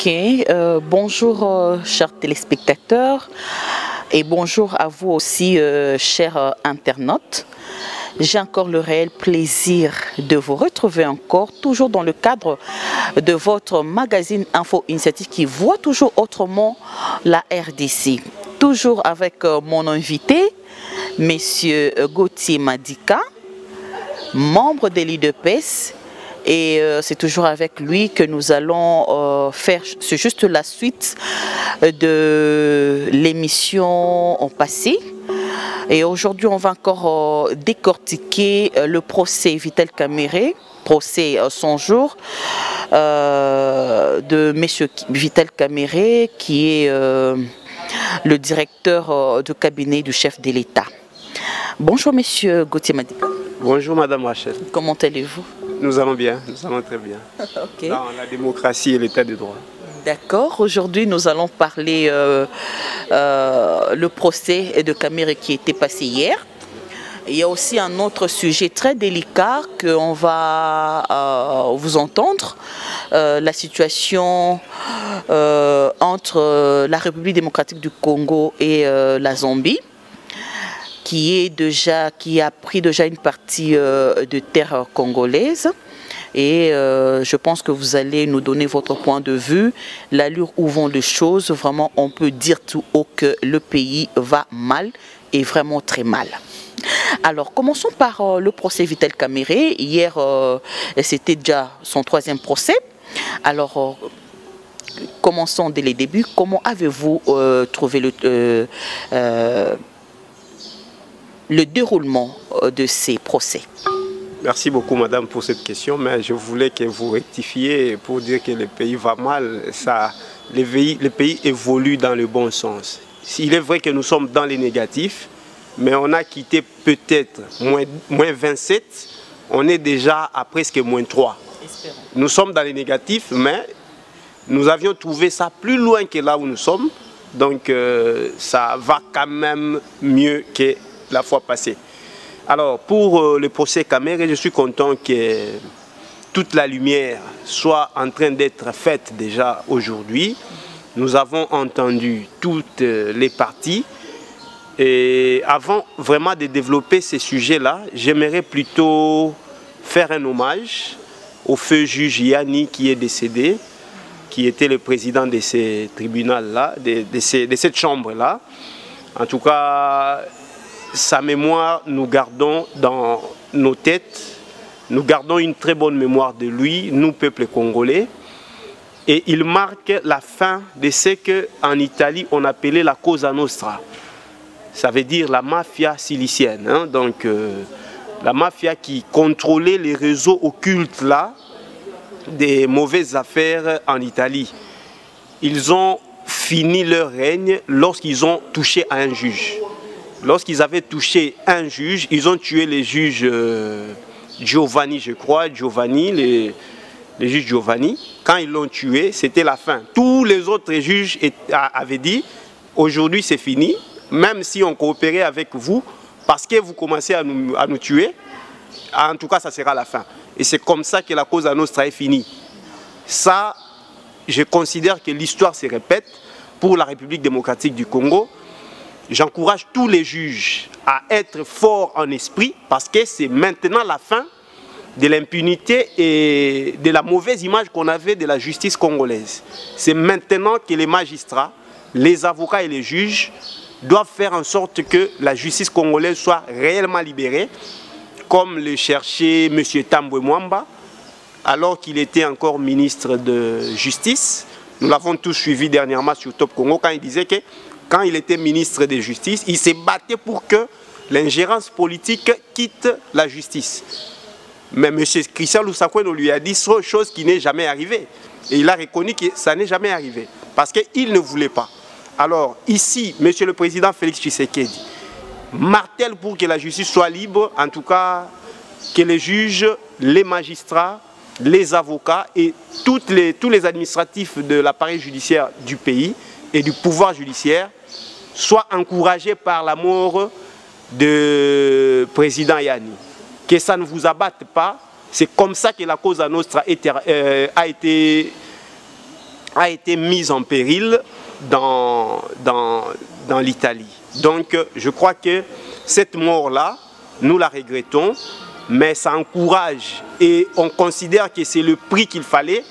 Ok, bonjour chers téléspectateurs et bonjour à vous aussi chers internautes. J'ai encore le réel plaisir de vous retrouver encore, toujours dans le cadre de votre magazine Info Initiative qui voit toujours autrement la RDC. Toujours avec mon invité, Monsieur Gauthier Madika, membre de l'IDPES. Et c'est toujours avec lui que nous allons faire, c'est juste la suite de l'émission passée. Et aujourd'hui, on va encore décortiquer le procès Vital Kamerhe, procès 100 jours de M. Vital Kamerhe, qui est le directeur de cabinet du chef de l'État. Bonjour, Monsieur Gauthier Madika. Bonjour, Madame Rachel. Comment allez-vous? Nous allons bien, nous allons très bien. Okay. Dans la démocratie et l'état de droit. D'accord. Aujourd'hui, nous allons parler le procès de Kamerhe qui était passé hier. Il y a aussi un autre sujet très délicat qu'on va vous entendre. La situation entre la République démocratique du Congo et la Zambie, qui a pris déjà une partie de terre congolaise. Et je pense que vous allez nous donner votre point de vue, l'allure où vont les choses. Vraiment, on peut dire tout haut que le pays va mal et vraiment très mal. Alors, commençons par le procès Vital Kamerhe. Hier, c'était déjà son 3e procès. Alors, commençons dès les débuts. Comment avez-vous trouvé le déroulement de ces procès? Merci beaucoup, madame, pour cette question, mais je voulais que vous rectifiez pour dire que le pays va mal. Le pays évolue dans le bon sens. Il est vrai que nous sommes dans les négatifs, mais on a quitté peut-être moins 27, on est déjà à presque moins 3. Espérons. Nous sommes dans les négatifs, mais nous avions trouvé ça plus loin que là où nous sommes, donc ça va quand même mieux que la fois passée. Alors, pour le procès Kamerhe, je suis content que toute la lumière soit en train d'être faite déjà aujourd'hui. Nous avons entendu toutes les parties. Et avant vraiment de développer ces sujets-là, j'aimerais plutôt faire un hommage au feu juge Yanni qui est décédé, qui était le président de ces tribunaux-là, de cette chambre-là. En tout cas, sa mémoire, nous gardons dans nos têtes, nous gardons une très bonne mémoire de lui, nous, peuple congolais. Et il marque la fin de ce qu'en Italie, on appelait la Cosa Nostra. Ça veut dire la mafia silicienne. Hein? Donc, la mafia qui contrôlait les réseaux occultes là, des mauvaises affaires en Italie. Ils ont fini leur règne lorsqu'ils ont touché à un juge. Lorsqu'ils avaient touché un juge, ils ont tué les juges Giovanni, je crois, les juges Giovanni. Quand ils l'ont tué, c'était la fin. Tous les autres juges avaient dit, aujourd'hui c'est fini, même si on coopérait avec vous, parce que vous commencez à nous tuer, en tout cas ça sera la fin. Et c'est comme ça que la Cosa Nostra est finie. Ça, je considère que l'histoire se répète pour la République démocratique du Congo. J'encourage tous les juges à être forts en esprit parce que c'est maintenant la fin de l'impunité et de la mauvaise image qu'on avait de la justice congolaise. C'est maintenant que les magistrats, les avocats et les juges doivent faire en sorte que la justice congolaise soit réellement libérée, comme le cherchait M. Tambwe Mwamba, alors qu'il était encore ministre de Justice. Nous l'avons tous suivi dernièrement sur Top Congo quand il disait que quand il était ministre de Justice, il s'est battu pour que l'ingérence politique quitte la justice. Mais M. Christian Lusakoueno lui a dit chose qui n'est jamais arrivée. Et il a reconnu que ça n'est jamais arrivé. Parce qu'il ne voulait pas. Alors ici, M. le Président Félix Tshisekedi martèle pour que la justice soit libre, en tout cas que les juges, les magistrats, les avocats et tous les administratifs de l'appareil judiciaire du pays et du pouvoir judiciaire soient encouragés par la mort du président Yanni. Que ça ne vous abatte pas, c'est comme ça que la Cosa Nostra a été a été mise en péril dans l'Italie. Donc je crois que cette mort-là, nous la regrettons, mais ça encourage et on considère que c'est le prix qu'il fallait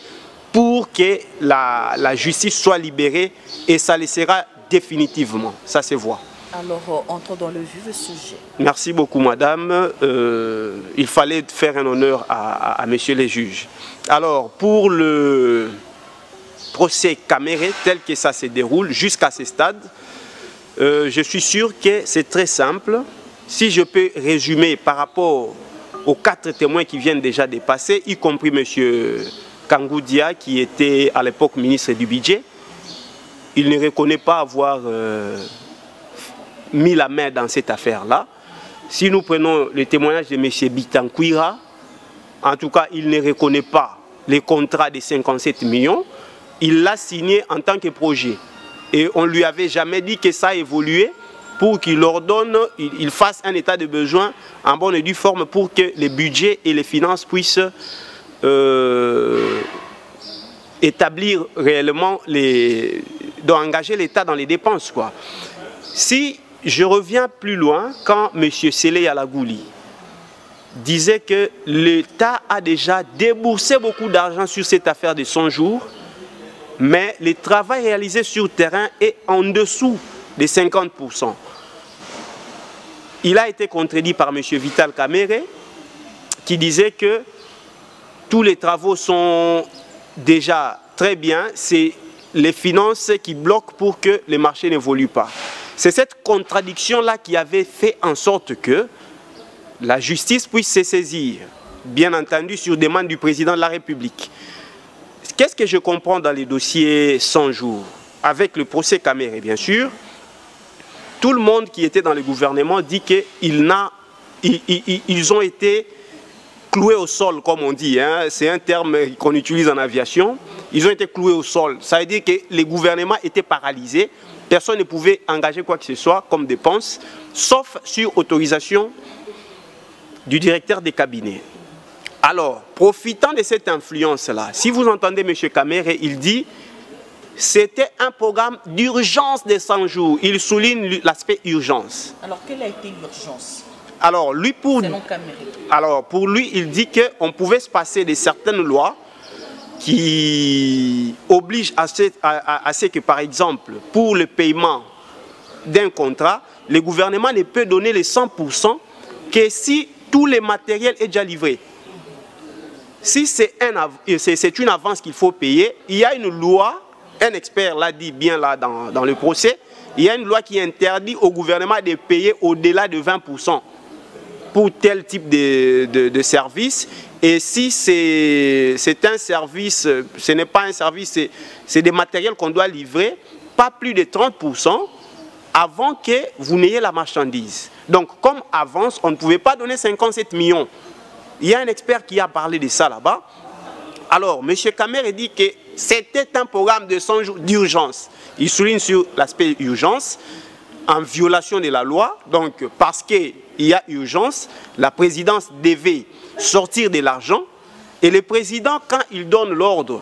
pour que la justice soit libérée et ça laissera définitivement, ça se voit. Alors, entrons dans le vif du sujet. Merci beaucoup, madame. Il fallait faire un honneur à messieurs les juges. Alors, pour le procès Kamere, tel que ça se déroule jusqu'à ce stade, je suis sûr que c'est très simple. Si je peux résumer par rapport aux 4 témoins qui viennent déjà de passer, y compris monsieur Kangoudia, qui était à l'époque ministre du budget, il ne reconnaît pas avoir mis la main dans cette affaire-là. Si nous prenons le témoignage de M. Bitankwira, en tout cas, il ne reconnaît pas les contrats de 57 millions. Il l'a signé en tant que projet. Et on ne lui avait jamais dit que ça a évolué pour qu'il ordonne, il fasse un état de besoin en bonne et due forme pour que les budgets et les finances puissent établir réellement d'engager l'État dans les dépenses, quoi. Si je reviens plus loin, quand M. Sele Yalagouli disait que l'État a déjà déboursé beaucoup d'argent sur cette affaire de 100 jours, mais le travail réalisé sur le terrain est en dessous des 50%. Il a été contredit par M. Vital Kamere, qui disait que tous les travaux sont déjà très bien, c'est les finances qui bloquent pour que les marchés n'évoluent pas. C'est cette contradiction-là qui avait fait en sorte que la justice puisse se saisir, bien entendu sur demande du président de la République. Qu'est-ce que je comprends dans les dossiers 100 jours? Avec le procès Kamere, bien sûr, tout le monde qui était dans le gouvernement dit qu'ils ont été cloués au sol, comme on dit. Hein. C'est un terme qu'on utilise en aviation. Ils ont été cloués au sol. Ça veut dire que les gouvernements étaient paralysés. Personne ne pouvait engager quoi que ce soit comme dépense, sauf sur autorisation du directeur des cabinets. Alors, profitant de cette influence-là, si vous entendez M. Kamere, il dit c'était un programme d'urgence de 100 jours. Il souligne l'aspect urgence. Alors, quelle a été l'urgence? Alors, pour lui, il dit qu'on pouvait se passer de certaines lois qui obligent à ce que, par exemple, pour le paiement d'un contrat, le gouvernement ne peut donner les 100% que si tout le matériel est déjà livré. Si c'est une avance qu'il faut payer, il y a une loi, un expert l'a dit bien là dans le procès, il y a une loi qui interdit au gouvernement de payer au-delà de 20% pour tel type de service. Et si c'est un service, ce n'est pas un service, c'est des matériels qu'on doit livrer, pas plus de 30% avant que vous n'ayez la marchandise. Donc comme avance, on ne pouvait pas donner 57 millions. Il y a un expert qui a parlé de ça là-bas. Alors, M. Kamere dit que c'était un programme de 100 jours d'urgence. Il souligne sur l'aspect urgence, en violation de la loi. Donc, parce qu'il y a urgence, la présidence devait sortir de l'argent. Et le président, quand il donne l'ordre,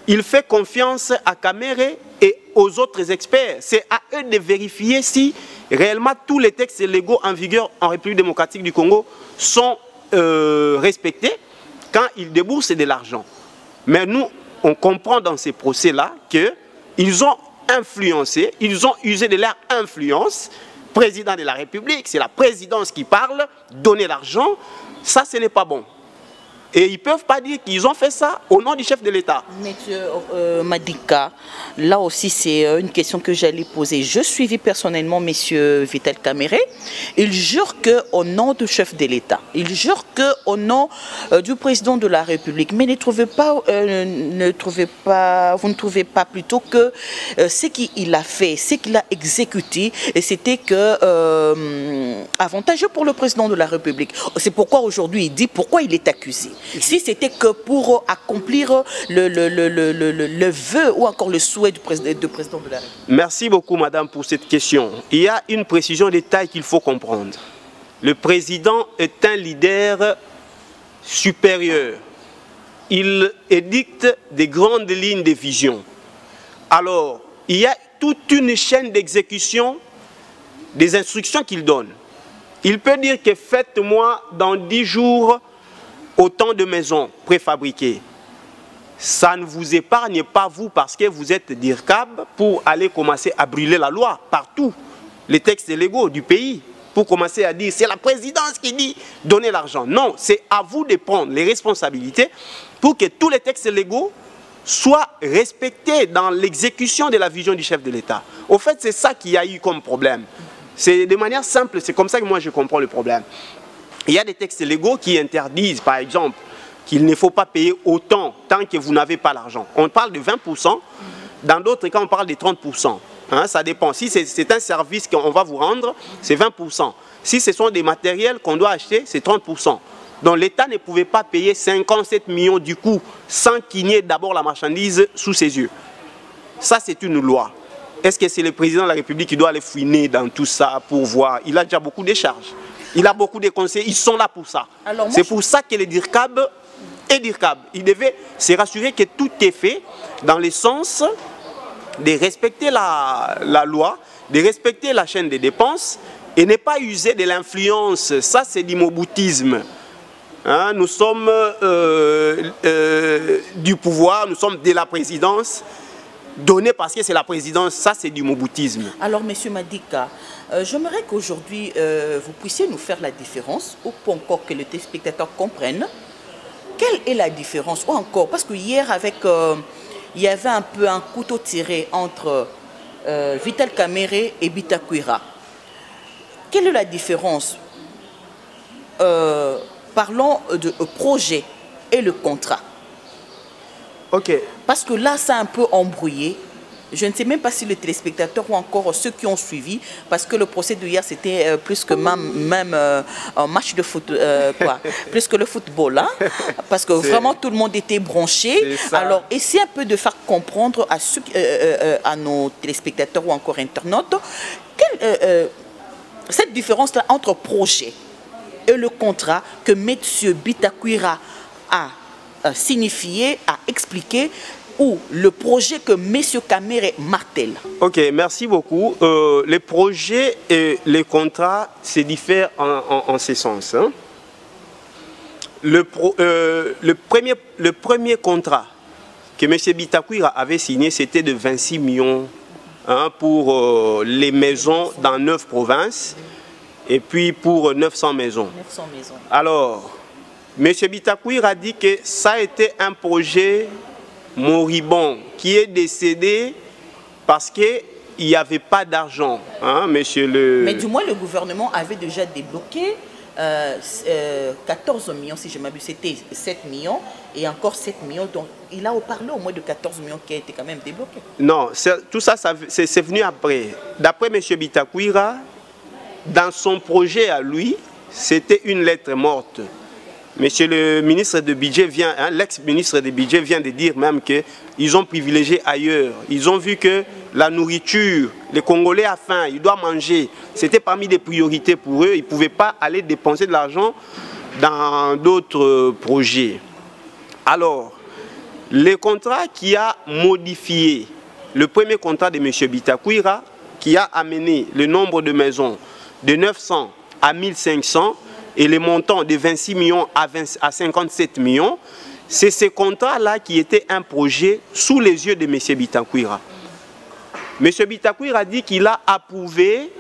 il fait confiance à Kamere et aux autres experts. C'est à eux de vérifier si réellement tous les textes légaux en vigueur en République démocratique du Congo sont respectés quand ils déboursent de l'argent. Mais nous, on comprend dans ces procès-là qu'ils ont influencé, ils ont usé de leur influence. Président de la République, c'est la présidence qui parle, donner l'argent, ça ce n'est pas bon. Et ils ne peuvent pas dire qu'ils ont fait ça au nom du chef de l'État. Monsieur Madika, là aussi c'est une question que j'allais poser. Je suivis personnellement Monsieur Vital Kamere. Il jure qu'au nom du chef de l'État, il jure qu'au nom du président de la République. Mais vous ne trouvez pas plutôt que ce qu'il a fait, ce qu'il a exécuté, c'était avantageux pour le président de la République. C'est pourquoi aujourd'hui il dit pourquoi il est accusé. Si c'était que pour accomplir le vœu ou encore le souhait du président de la République. Merci beaucoup, madame, pour cette question. Il y a une précision de taille qu'il faut comprendre. Le président est un leader supérieur il édicte des grandes lignes de vision. Alors, il y a toute une chaîne d'exécution des instructions qu'il donne. Il peut dire que faites-moi dans 10 jours autant de maisons préfabriquées. Ça ne vous épargne pas, vous, parce que vous êtes d'IRCAB, pour aller commencer à brûler la loi partout, les textes légaux du pays, pour commencer à dire c'est la présidence qui dit donner l'argent. Non, c'est à vous de prendre les responsabilités pour que tous les textes légaux soient respectés dans l'exécution de la vision du chef de l'État. Au fait, c'est ça qu'il y a eu comme problème. C'est de manière simple, c'est comme ça que moi je comprends le problème. Il y a des textes légaux qui interdisent, par exemple, qu'il ne faut pas payer autant tant que vous n'avez pas l'argent. On parle de 20%, dans d'autres cas on parle de 30%. Hein, ça dépend. Si c'est un service qu'on va vous rendre, c'est 20%. Si ce sont des matériels qu'on doit acheter, c'est 30%. Donc l'État ne pouvait pas payer 57 millions du coup sans qu'il y ait d'abord la marchandise sous ses yeux. Ça, c'est une loi. Est-ce que c'est le président de la République qui doit aller fouiner dans tout ça pour voir? Il a déjà beaucoup de charges. Il a beaucoup de conseillers. Ils sont là pour ça. C'est pour ça que les DIRCAB et DIRCAB, il devait se rassurer que tout est fait dans le sens de respecter la loi, de respecter la chaîne des dépenses et ne pas user de l'influence. Ça, c'est l'immoboutisme. Hein, nous sommes du pouvoir, nous sommes de la présidence, donné parce que c'est la présidence, ça c'est du moboutisme. Alors, M. Madika, j'aimerais qu'aujourd'hui, vous puissiez nous faire la différence, ou pour encore que le téléspectateur comprenne, quelle est la différence, ou encore, parce que hier, avec... il y avait un peu un couteau tiré entre Vital Kamerhe et Bitakwira. Quelle est la différence? Parlons de projet et le contrat. Ok. Parce que là, c'est un peu embrouillé. Je ne sais même pas si les téléspectateurs ou encore ceux qui ont suivi, parce que le procès d'hier, c'était plus que même un match de foot, plus que le football, hein, parce que vraiment tout le monde était branché. Alors, essayez un peu de faire comprendre à nos téléspectateurs ou encore internautes cette différence-là entre projet et le contrat que M. Bitakwira a signifié, a expliqué, ou le projet que M. Kamerhe martèle. Ok, merci beaucoup. Les projets et les contrats se diffèrent en ce sens. Hein. Le premier contrat que M. Bitakwira avait signé, c'était de 26 millions hein, pour les maisons dans 9 provinces et puis pour 900 maisons. 900 maisons. Alors, M. Bitakwira a dit que ça a été un projet moribond qui est décédé parce qu'il n'y avait pas d'argent. Hein, monsieur le... Mais du moins, le gouvernement avait déjà débloqué 14 millions, si je m'abuse, c'était 7 millions et encore 7 millions. Donc, il a parlé au moins de 14 millions qui a été quand même débloqué. Non, tout ça, c'est venu après. D'après M. Bitakwira, dans son projet à lui, c'était une lettre morte. Monsieur le ministre de budget vient, hein, l'ex-ministre de budget vient de dire même qu'ils ont privilégié ailleurs. Ils ont vu que la nourriture, les Congolais à faim, ils doivent manger. C'était parmi des priorités pour eux. Ils ne pouvaient pas aller dépenser de l'argent dans d'autres projets. Alors, le contrat qui a modifié, le premier contrat de M. Bitakwira, qui a amené le nombre de maisons de 900 à 1500, et le montant de 26 millions à 57 millions, c'est ce contrat-là qui était un projet sous les yeux de M. Bitakwira. M. Bitakwira dit qu'il a approuvé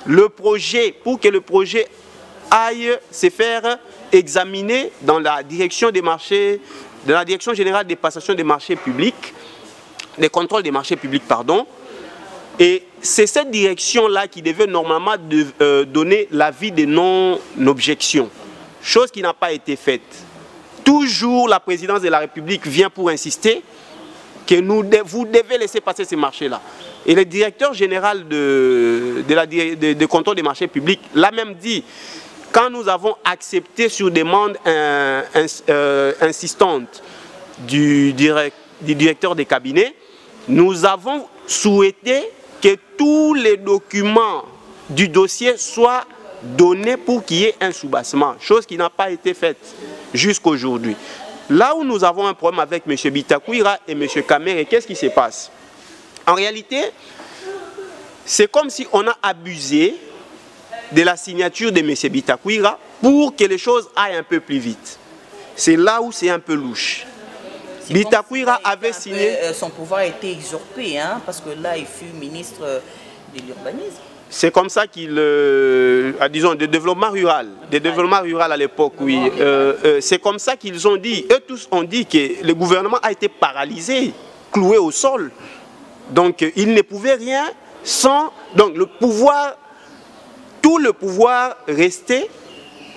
le projet pour que le projet aille se faire examiner dans la direction des marchés, de la direction générale des passations des marchés publics, des contrôles des marchés publics, pardon. Et c'est cette direction-là qui devait normalement donner l'avis de non-objection, chose qui n'a pas été faite. Toujours la présidence de la République vient pour insister que vous devez laisser passer ces marchés-là. Et le directeur général de contrôle des marchés publics l'a même dit, quand nous avons accepté sur demande insistante du directeur des cabinets, nous avons souhaité que tous les documents du dossier soient donnés pour qu'il y ait un soubassement, chose qui n'a pas été faite jusqu'à aujourd'hui. Là où nous avons un problème avec M. Bitakwira et M. Kamere, qu'est-ce qui se passe? En réalité, c'est comme si on a abusé de la signature de M. Bitakwira pour que les choses aillent un peu plus vite. C'est là où c'est un peu louche. Bitakwira avait signé... Son pouvoir a été usurpé, hein, parce que là, il fut ministre de l'urbanisme. C'est comme ça qu'il, disons, de développement rural, à l'époque, oui. C'est comme ça qu'ils ont dit. Eux tous ont dit que le gouvernement a été paralysé, cloué au sol. Donc, il ne pouvait rien sans... Donc, le pouvoir, tout le pouvoir restait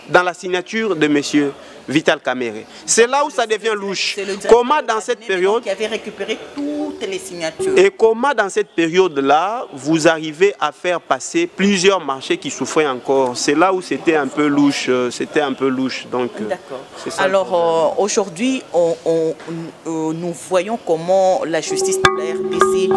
dans la signature de M. Vital Kamerhe. C'est là où ça devient louche. Comment dans cette période... qui avait récupéré toutes les signatures. Et comment dans cette période-là, vous arrivez à faire passer plusieurs marchés qui souffraient encore? C'est là où c'était un peu louche. C'était un peu louche. D'accord. Alors aujourd'hui, nous voyons comment la justice de la RDC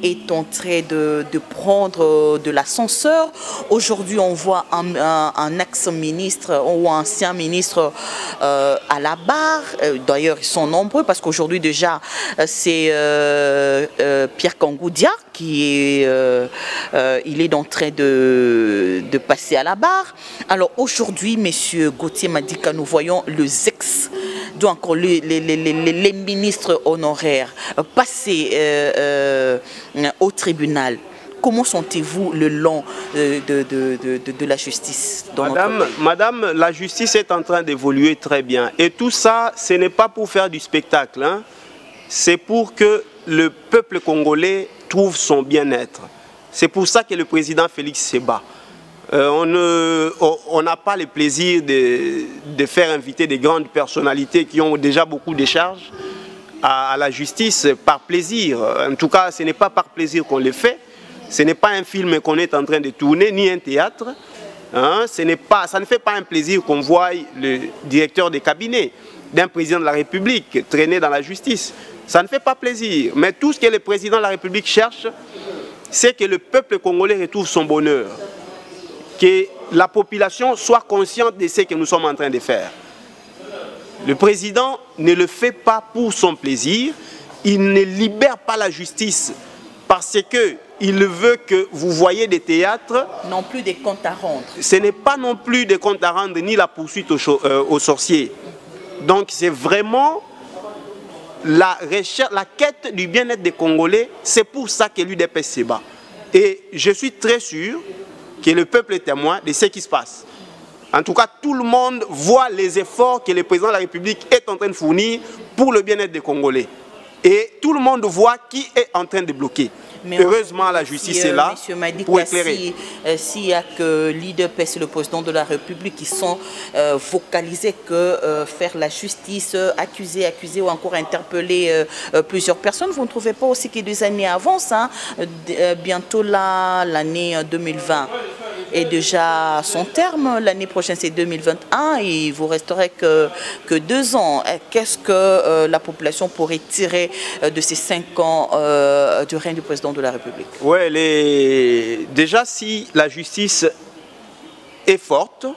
est en train de prendre de l'ascenseur. Aujourd'hui, on voit un ex-ministre ou ancien ministre à la barre. D'ailleurs, ils sont nombreux parce qu'aujourd'hui déjà, c'est Pierre Kangoudia qui est, il est en train de passer à la barre. Alors aujourd'hui, messieurs Gauthier Madika, nous voyons les ex, donc les ministres honoraires passer au tribunal. Comment sentez-vous le long de la justice dans Madame, la justice est en train d'évoluer très bien. Et tout ça, ce n'est pas pour faire du spectacle. Hein. C'est pour que le peuple congolais trouve son bien-être. C'est pour ça que le président Félix se bat. On n'a pas le plaisir de faire inviter des grandes personnalités qui ont déjà beaucoup de charges à la justice par plaisir. En tout cas, ce n'est pas par plaisir qu'on le fait. Ce n'est pas un film qu'on est en train de tourner, ni un théâtre. Hein, ça ne fait pas un plaisir qu'on voit le directeur de cabinet d'un président de la République traîner dans la justice. Ça ne fait pas plaisir. Mais tout ce que le président de la République cherche, c'est que le peuple congolais retrouve son bonheur. Que la population soit consciente de ce que nous sommes en train de faire. Le président ne le fait pas pour son plaisir. Il ne libère pas la justice parce qu'il veut que vous voyez des théâtres. Non plus des comptes à rendre. Ce n'est pas non plus des comptes à rendre ni la poursuite aux sorciers. Donc c'est vraiment la recherche, la quête du bien-être des Congolais. C'est pour ça que l'UDPS se bat. Et je suis très sûr que le peuple est témoin de ce qui se passe. En tout cas, tout le monde voit les efforts que le président de la République est en train de fournir pour le bien-être des Congolais. Et tout le monde voit qui est en train de bloquer. Mais heureusement, la justice est là pour éclairer. S'il n'y a que l'UDPS et le président de la République qui sont focalisés que faire la justice, accuser ou encore interpeller plusieurs personnes, vous ne trouvez pas aussi que 2 années avancent, hein, bientôt là, l'année 2020 est déjà à son terme, l'année prochaine c'est 2021 et il vous resterait que 2 ans. Qu'est-ce que la population pourrait tirer de ces 5 ans du règne du président de la République? Oui, déjà si la justice est forte,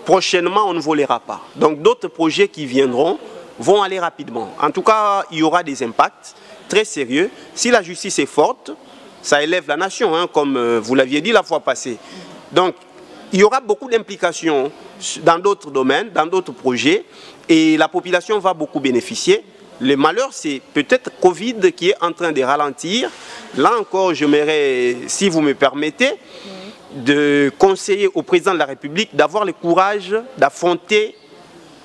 prochainement on ne volera pas. Donc d'autres projets qui viendront vont aller rapidement. En tout cas, il y aura des impacts très sérieux. Si la justice est forte, ça élève la nation, hein, comme vous l'aviez dit la fois passée. Donc, il y aura beaucoup d'implications dans d'autres domaines, dans d'autres projets, et la population va beaucoup bénéficier. Le malheur, c'est peut-être Covid qui est en train de ralentir. Là encore, j'aimerais, si vous me permettez, de conseiller au président de la République d'avoir le courage d'affronter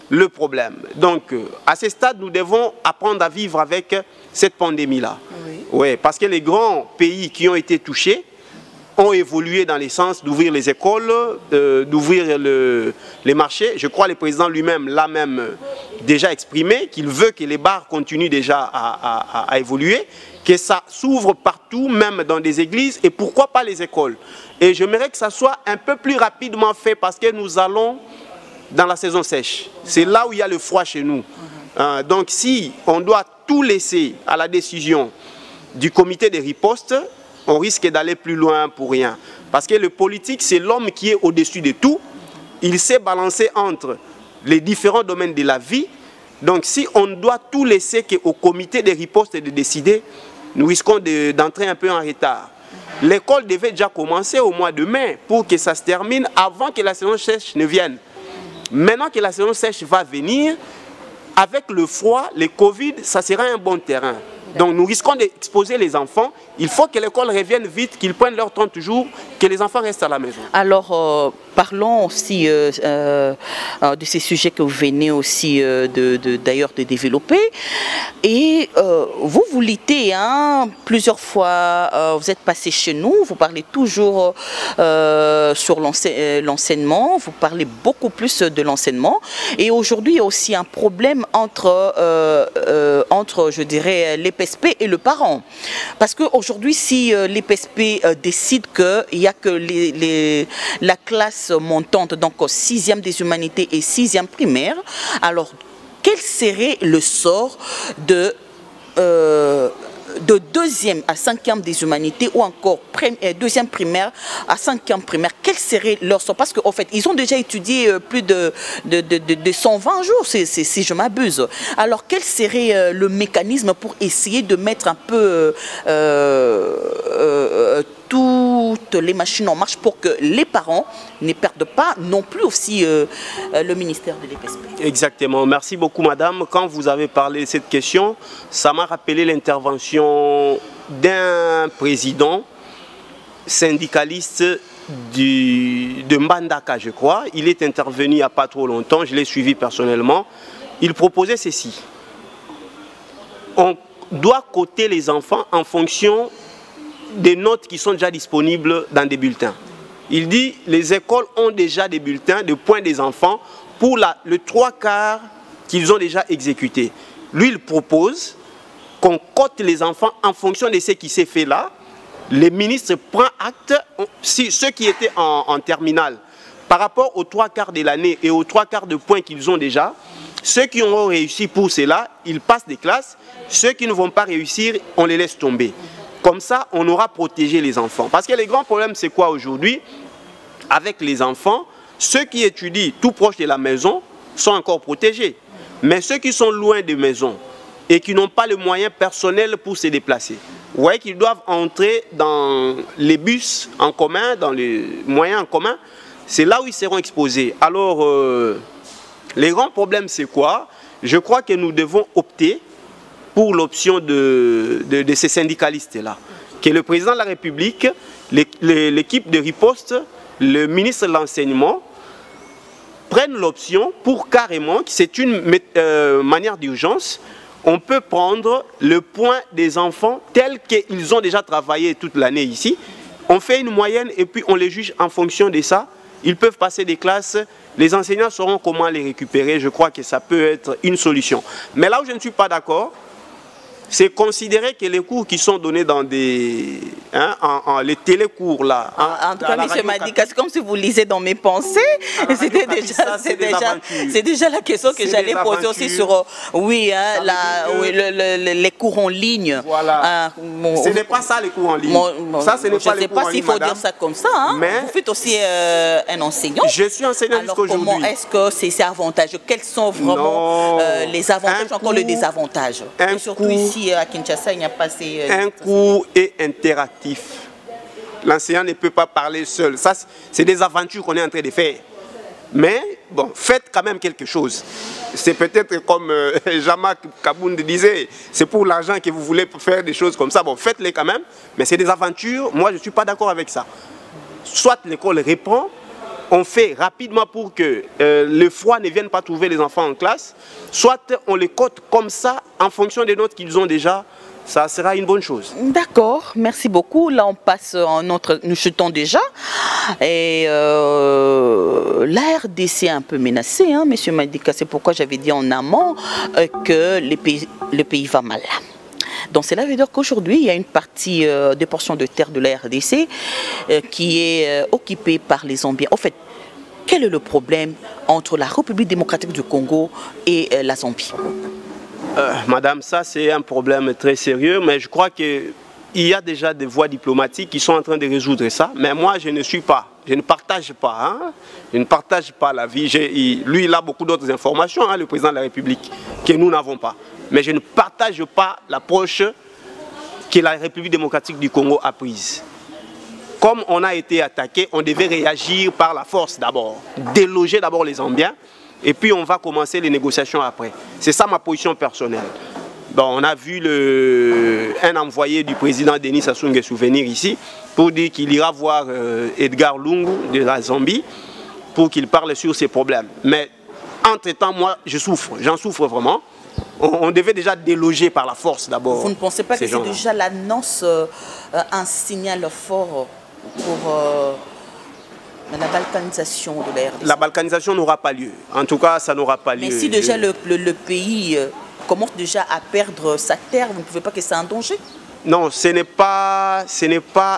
le problème. Donc, à ce stade, nous devons apprendre à vivre avec cette pandémie-là. Oui, parce que les grands pays qui ont été touchés ont évolué dans le sens d'ouvrir les écoles, d'ouvrir les marchés. Je crois que le président lui-même l'a même déjà exprimé, qu'il veut que les bars continuent déjà à évoluer, que ça s'ouvre partout, même dans des églises, et pourquoi pas les écoles. Et j'aimerais que ça soit un peu plus rapidement fait parce que nous allons dans la saison sèche. C'est là où il y a le froid chez nous. Donc si on doit tout laisser à la décision du comité de riposte, on risque d'aller plus loin pour rien. Parce que le politique, c'est l'homme qui est au-dessus de tout. Il sait balancer entre les différents domaines de la vie Donc si on doit tout laisser au comité de riposte de décider, nous risquons d'entrer un peu en retard. L'école devait déjà commencer au mois de mai pour que ça se termine avant que la saison sèche ne vienne. Maintenant que la saison sèche va venir, avec le froid, le Covid, ça sera un bon terrain. Donc nous risquons d'exposer les enfants. Il faut que l'école revienne vite, qu'ils prennent leur temps toujours, que les enfants restent à la maison. Alors, parlons aussi de ces sujets que vous venez aussi d'ailleurs de développer. Et vous luttez plusieurs fois, vous êtes passé chez nous, vous parlez toujours sur l'enseignement, vous parlez beaucoup plus de l'enseignement. Et aujourd'hui, il y a aussi un problème entre je dirais, l'EPSP et le parent. Parce qu'aujourd'hui, si l'EPSP décide qu'il n'y a que la classe montante, donc 6e des humanités et 6e primaire, alors quel serait le sort de 2e à 5e des humanités ou encore 2e primaire à 5e primaire, quel serait leur sort? Parce qu'en fait, ils ont déjà étudié plus de 120 jours, si je m'abuse. Alors, quel serait le mécanisme pour essayer de mettre un peu toutes les machines en marche pour que les parents ne perdent pas non plus aussi le ministère de l'EPSP? Exactement. Merci beaucoup, madame. Quand vous avez parlé de cette question, ça m'a rappelé l'intervention d'un président syndicaliste de Mbandaka, je crois. Il est intervenu il n'y a pas trop longtemps, je l'ai suivi personnellement. Il proposait ceci. On doit coter les enfants en fonction des notes qui sont déjà disponibles dans des bulletins. Il dit les écoles ont déjà des bulletins de points des enfants pour le 3/4 qu'ils ont déjà exécuté. Lui, il propose qu'on cote les enfants en fonction de ce qui s'est fait là. Les ministres prennent acte, si ceux qui étaient en terminale, par rapport aux 3/4 de l'année et aux 3/4 de points qu'ils ont déjà, ceux qui auront réussi pour cela, ils passent des classes. Ceux qui ne vont pas réussir, on les laisse tomber. Comme ça, on aura protégé les enfants. Parce que le grand problème, c'est quoi aujourd'hui? Avec les enfants, ceux qui étudient tout proche de la maison sont encore protégés. Mais ceux qui sont loin des maisons et qui n'ont pas les moyens personnels pour se déplacer, vous voyez qu'ils doivent entrer dans les bus en commun, dans les moyens en commun. C'est là où ils seront exposés. Alors, les grands problèmes, c'est quoi? Je crois que nous devons opter pour l'option de ces syndicalistes-là. Que le président de la République, l'équipe de riposte, le ministre de l'Enseignement prennent l'option pour carrément, c'est une manière d'urgence, on peut prendre le point des enfants tel qu'ils ont déjà travaillé toute l'année ici, on fait une moyenne et puis on les juge en fonction de ça. Ils peuvent passer des classes, les enseignants sauront comment les récupérer, je crois que ça peut être une solution. Mais là où je ne suis pas d'accord, c'est considérer que les cours qui sont donnés dans des les télécours là. En tout cas, M. Madika, c'est comme si vous lisez dans mes pensées. C'est déjà la question que j'allais poser aussi sur les cours en ligne. Voilà. Ce n'est pas ça les cours en ligne. Ça, ce n'est pas les cours en ligne. Je ne sais pas s'il faut dire ça comme ça. Mais vous faites aussi un enseignant. Je suis enseignant jusqu'à aujourd'hui. Comment est-ce que c'est avantageux? Quels sont vraiment les avantages, encore les désavantages? Et surtout ici à Kinshasa, il n'y a pas ces... Un cours est interactif. L'enseignant ne peut pas parler seul. Ça, c'est des aventures qu'on est en train de faire. Mais, bon, faites quand même quelque chose. C'est peut-être comme Jean-Marc Kabound disait, c'est pour l'argent que vous voulez faire des choses comme ça. Bon, faites-les quand même. Mais c'est des aventures. Moi, je ne suis pas d'accord avec ça. Soit l'école reprend, on fait rapidement pour que le froid ne vienne pas trouver les enfants en classe, soit on les cote comme ça en fonction des notes qu'ils ont déjà, ça sera une bonne chose. D'accord, merci beaucoup. Là on passe en autre, nous chutons déjà. Et la RDC est un peu menacée, hein, M. Madika, c'est pourquoi j'avais dit en amont que le pays va mal. Donc cela veut dire qu'aujourd'hui, il y a une partie des portions de terre de la RDC qui est occupée par les Zambiens. En fait, quel est le problème entre la République démocratique du Congo et la Zambie? Madame, ça c'est un problème très sérieux, mais je crois qu'il y a déjà des voies diplomatiques qui sont en train de résoudre ça. Mais moi, je ne partage pas, hein? Je ne partage pas la vie. Lui, il a beaucoup d'autres informations, hein, le président de la République, que nous n'avons pas. Mais je ne partage pas l'approche que la République démocratique du Congo a prise. Comme on a été attaqué, on devait réagir par la force d'abord, déloger d'abord les Zambiens, et puis on va commencer les négociations après. C'est ça ma position personnelle. Bon, on a vu un envoyé du président Denis Sassou Nguesso venir ici pour dire qu'il ira voir Edgar Lungu de la Zambie pour qu'il parle sur ces problèmes. Mais entre-temps, moi, j'en souffre vraiment. On devait déjà déloger par la force d'abord. Vous ne pensez pas que c'est déjà l'annonce, un signal fort pour la balkanisation de la RDC? La balkanisation n'aura pas lieu. En tout cas, ça n'aura pas lieu. Mais si déjà le pays commence déjà à perdre sa terre, vous ne pouvez pas que c'est un danger? Non, ce n'est pas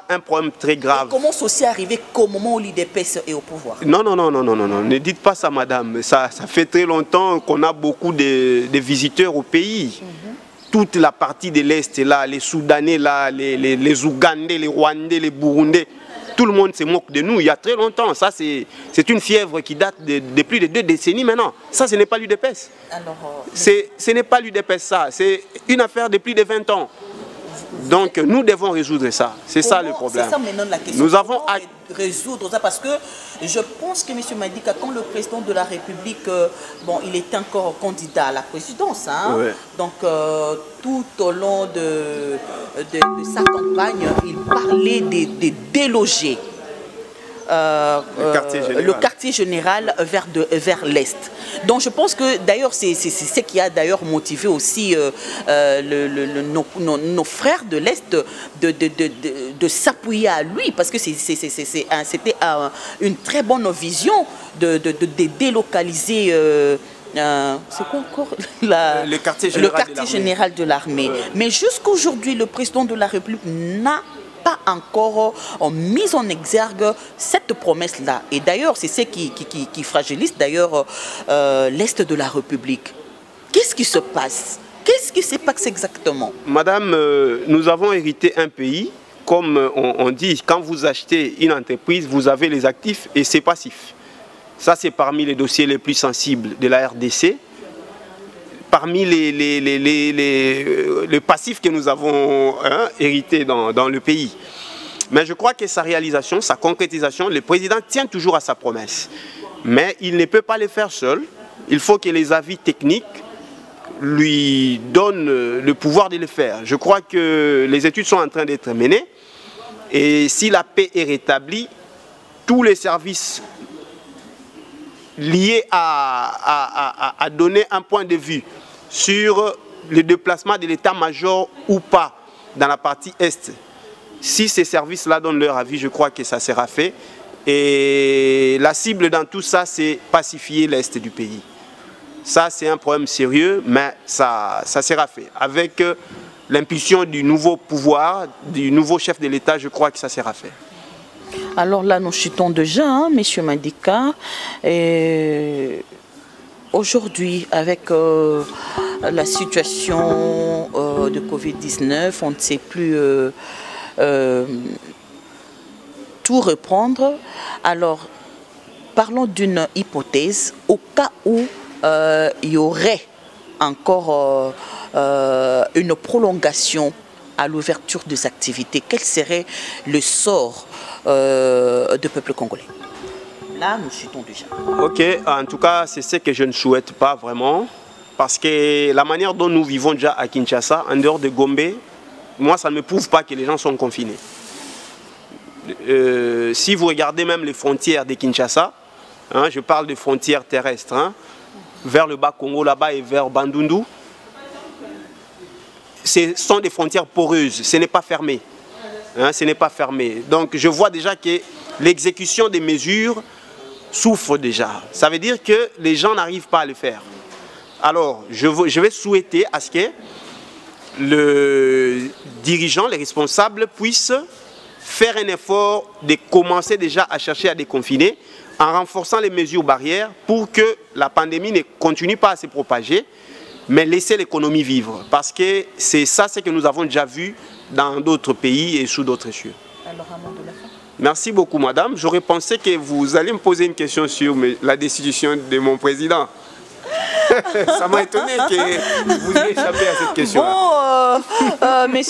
un problème très grave. Et comment aussi arriver qu'au moment où l'IDPS est au pouvoir? Non, ne dites pas ça, madame. Ça fait très longtemps qu'on a beaucoup de visiteurs au pays. Toute la partie de l'Est est là, les Soudanais là, les Ougandais, les Rwandais, les Burundais. Tout le monde se moque de nous il y a très longtemps. Ça, c'est une fièvre qui date de plus de 2 décennies maintenant. Ça, ce n'est pas l'UDPS. Ce n'est pas l'UDPS, ça. C'est une affaire de plus de 20 ans. Donc, nous devons résoudre ça. C'est ça le problème. C'est ça maintenant la question. Nous avons résoudre ça parce que je pense que M. Madika, quand le président de la République, bon, il était encore candidat à la présidence, hein, ouais. Donc tout au long de sa campagne, il parlait des délogés. Le quartier général vers l'Est. Donc je pense que d'ailleurs c'est ce qui a d'ailleurs motivé aussi nos frères de l'Est de s'appuyer à lui, parce que c'était une très bonne vision de délocaliser c'est quoi encore le quartier général de l'armée. Ouais. Mais jusqu'aujourd'hui, le président de la République n'a pas encore mis en exergue cette promesse-là. Et d'ailleurs, c'est ce qui fragilise d'ailleurs l'Est de la République. Qu'est-ce qui se passe? Qu'est-ce qui se passe exactement? Madame, nous avons hérité un pays, comme on dit, quand vous achetez une entreprise, vous avez les actifs et ses passifs. Ça, c'est parmi les dossiers les plus sensibles de la RDC. Parmi les passifs que nous avons hérités dans le pays. Mais je crois que sa réalisation, sa concrétisation, le président tient toujours à sa promesse. Mais il ne peut pas le faire seul. Il faut que les avis techniques lui donnent le pouvoir de le faire. Je crois que les études sont en train d'être menées. Et si la paix est rétablie, tous les services liés à donner un point de vue sur le déplacement de l'état-major ou pas dans la partie Est. Si ces services-là donnent leur avis, je crois que ça sera fait. Et la cible dans tout ça, c'est pacifier l'Est du pays. Ça, c'est un problème sérieux, mais ça sera fait. Avec l'impulsion du nouveau pouvoir, du nouveau chef de l'État, je crois que ça sera fait. Alors là, nous chutons déjà, hein, M. Madika. Aujourd'hui, avec la situation de Covid-19, on ne sait plus tout reprendre. Alors, parlons d'une hypothèse. Au cas où il y aurait encore une prolongation à l'ouverture des activités, quel serait le sort du peuple congolais? Là, nous chutons déjà. Ok, en tout cas, c'est ce que je ne souhaite pas vraiment. Parce que la manière dont nous vivons déjà à Kinshasa, en dehors de Gombe, moi, ça ne me prouve pas que les gens sont confinés. Si vous regardez même les frontières de Kinshasa, hein, je parle de frontières terrestres, hein, vers le Bas-Congo là-bas et vers Bandundu, ce sont des frontières poreuses, ce n'est pas fermé. Hein, ce n'est pas fermé. Donc je vois déjà que l'exécution des mesures souffre déjà. Ça veut dire que les gens n'arrivent pas à le faire. Alors je vais souhaiter à ce que le dirigeant, les responsables puissent faire un effort de commencer déjà à chercher à déconfiner en renforçant les mesures barrières pour que la pandémie ne continue pas à se propager, mais laisser l'économie vivre. Parce que c'est ça ce que nous avons déjà vu dans d'autres pays et sous d'autres cieux. Alors, un mot de la fin. Merci beaucoup, madame. J'aurais pensé que vous alliez me poser une question sur la destitution de mon président. Ça m'a étonné que vous ayez échappé à cette question-là. Bon, mais